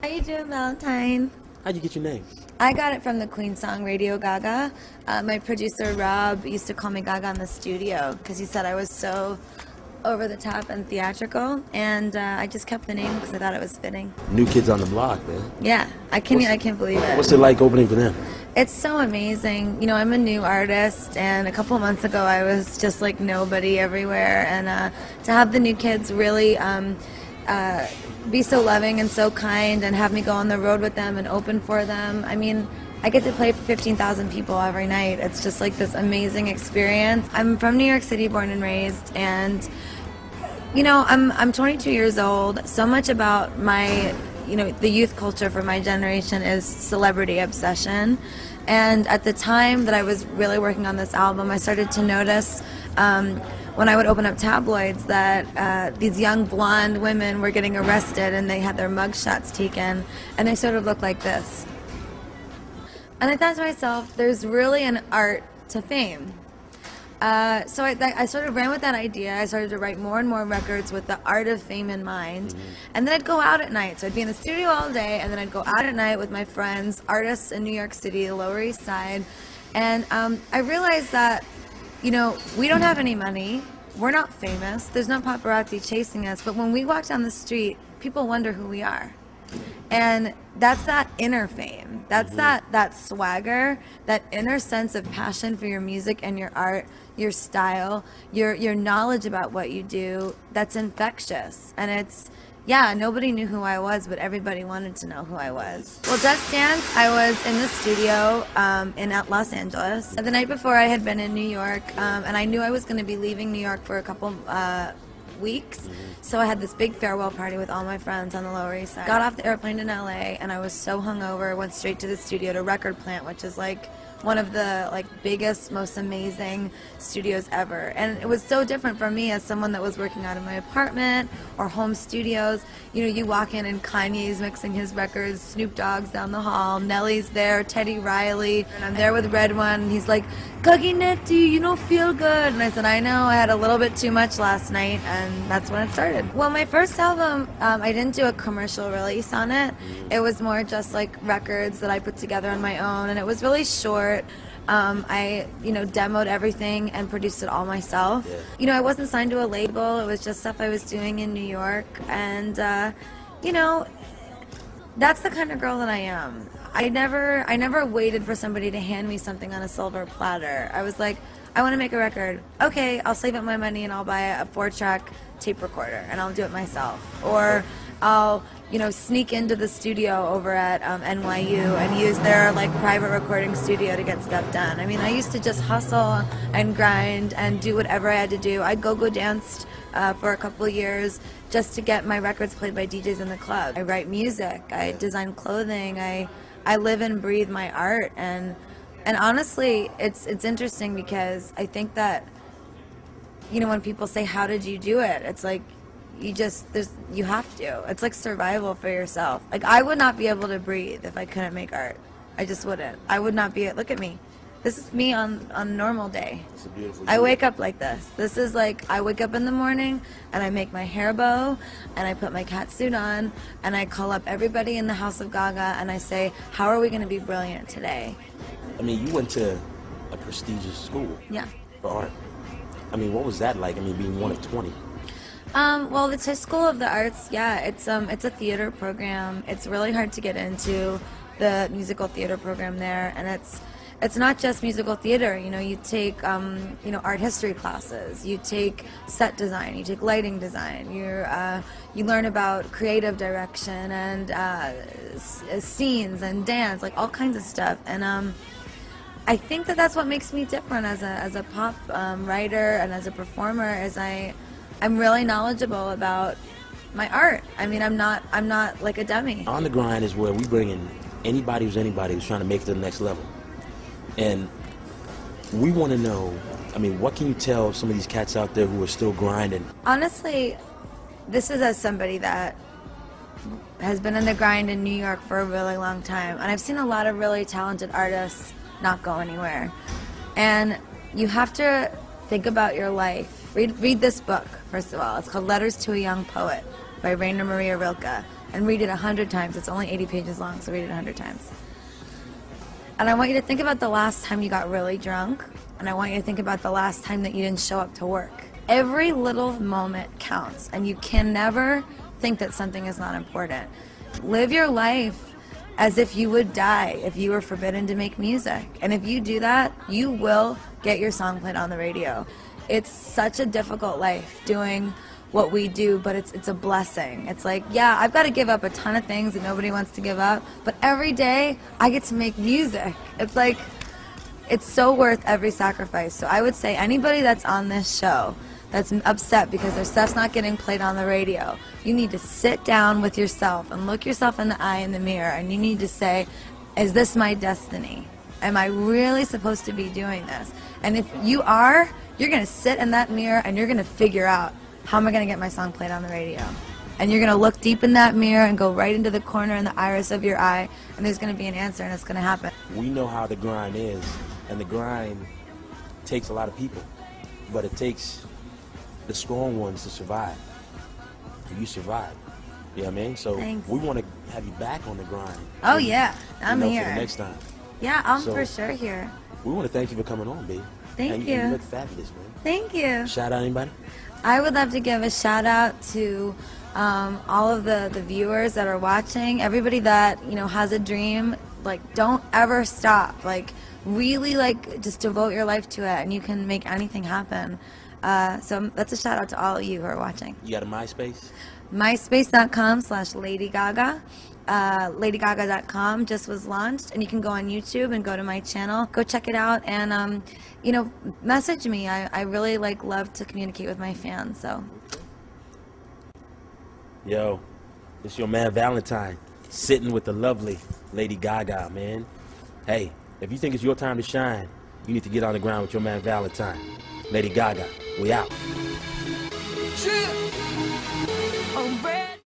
How you doing, Valentine? How'd you get your name? I got it from the Queen song Radio Gaga. My producer Rob used to call me Gaga in the studio because he said I was so over the top and theatrical, and I just kept the name because I thought it was fitting. New Kids on the Block, man. Yeah, I can't believe it. What's it like opening for them? It's so amazing. You know, I'm a new artist, and a couple of months ago I was just like nobody everywhere, and to have the New Kids really be so loving and so kind and have me go on the road with them and open for them. I mean, I get to play for 15,000 people every night. It's just like this amazing experience. I'm from New York City, born and raised, and you know, I'm 22 years old. So much about my, you know, the youth culture for my generation is celebrity obsession. And at the time that I was really working on this album, I started to notice when I would open up tabloids that these young blonde women were getting arrested and they had their mugshots taken, and they sort of looked like this. And I thought to myself, there's really an art to fame. So I sort of ran with that idea. I started to write more and more records with the art of fame in mind. And then I'd go out at night. So I'd be in the studio all day, and then I'd go out at night with my friends, artists in New York City, the Lower East Side. And I realized that, you know, we don't have any money. We're not famous. There's no paparazzi chasing us. But when we walk down the street, people wonder who we are. And that's that inner fame. That's that swagger, that inner sense of passion for your music and your art, your style, your knowledge about what you do. That's infectious. And it's, yeah, nobody knew who I was, but everybody wanted to know who I was. Well, Just Dance, I was in the studio in Los Angeles. The night before, I had been in New York, and I knew I was going to be leaving New York for a couple weeks. So I had this big farewell party with all my friends on the Lower East Side. Got off the airplane in LA, and I was so hungover, went straight to the studio to Record Plant, which is like one of the biggest, most amazing studios ever. And it was so different for me as someone that was working out of my apartment or home studios. You know, you walk in and Kanye's mixing his records, Snoop Dogg's down the hall, Nelly's there, Teddy Riley, and I'm there with Red One, and he's like, "Gaginetti, you don't feel good." And I said, "I know, I had a little bit too much last night," and that's when it started. Well, my first album, I didn't do a commercial release on it. It was more just like records that I put together on my own, and it was really short. I, you know, demoed everything and produced it all myself. You know, I wasn't signed to a label. It was just stuff I was doing in New York, and you know, that's the kind of girl that I am. I never waited for somebody to hand me something on a silver platter. I was like, I want to make a record. Okay, I'll save up my money and I'll buy a 4-track tape recorder and I'll do it myself. Or I'll, you know, sneak into the studio over at NYU and use their private recording studio to get stuff done. I mean, I used to just hustle and grind and do whatever I had to do. I'd go dance for a couple of years just to get my records played by DJs in the club. I write music. I design clothing. I live and breathe my art, and honestly, it's interesting because I think that, you know, when people say, "How did you do it?" It's like you have to. It's like survival for yourself. Like, I would not be able to breathe if I couldn't make art. I just wouldn't. I would not be. Look at me. This is me on a normal day. It's a beautiful I wake up like this. This is like, I wake up in the morning and I make my hair bow and I put my cat suit on and I call up everybody in the House of Gaga and I say, "How are we going to be brilliant today?" I mean, you went to a prestigious school. Yeah. For art. I mean, what was that like? I mean, being one of 20. Well, the School of the Arts, yeah, it's a theater program. It's really hard to get into, the musical theater program there, and it's not just musical theater. You know, you take you know, art history classes, you take set design, you take lighting design, you learn about creative direction and scenes and dance, like all kinds of stuff. And I think that that's what makes me different as a pop writer and as a performer, is I'm really knowledgeable about my art. I mean, I'm not like a dummy. On the Grind is where we bring in anybody who's trying to make it to the next level. And we want to know, I mean, what can you tell some of these cats out there who are still grinding? Honestly, this is as somebody that has been in the grind in New York for a really long time. And I've seen a lot of really talented artists not go anywhere. And you have to think about your life. Read this book, first of all. It's called Letters to a Young Poet by Rainer Maria Rilke. and read it 100 times. It's only 80 pages long, so read it 100 times. And I want you to think about the last time you got really drunk, and I want you to think about the last time that you didn't show up to work. Every little moment counts, and you can never think that something is not important. Live your life as if you would die if you were forbidden to make music. And if you do that, you will get your song played on the radio. It's such a difficult life doing what we do, but it's a blessing. It's like, yeah, I've got to give up a ton of things that nobody wants to give up, but every day I get to make music. It's like, it's so worth every sacrifice. So I would say anybody that's on this show that's upset because their stuff's not getting played on the radio, you need to sit down with yourself and look yourself in the eye in the mirror, and you need to say, is this my destiny? Am I really supposed to be doing this? And if you are, you're going to sit in that mirror and you're going to figure out, how am I going to get my song played on the radio? And you're going to look deep in that mirror and go right into the corner in the iris of your eye, and there's going to be an answer, and it's going to happen. We know how the grind is, and the grind takes a lot of people, but it takes the strong ones to survive. And you survive. You know what I mean? So Thanks. We want to have you back on the grind. Oh, yeah. I'm here. For the next time. Yeah, I'm for sure here. We want to thank you for coming on, babe. Thank you. You look fabulous, man. Thank you. Shout out anybody? I would love to give a shout out to all of the viewers that are watching, everybody that, you know, has a dream. Like, don't ever stop. Like, really, like, just devote your life to it, and you can make anything happen. So that's a shout out to all of you who are watching. You got a MySpace? MySpace.com/Lady Gaga. LadyGaga.com just was launched, and you can go on YouTube and go to my channel. Go check it out, and you know, message me. I really love to communicate with my fans. So. Yo, it's your man Valentine sitting with the lovely Lady Gaga, man. Hey, if you think it's your time to shine, you need to get on the ground with your man Valentine. Lady Gaga, we out. Oh, red.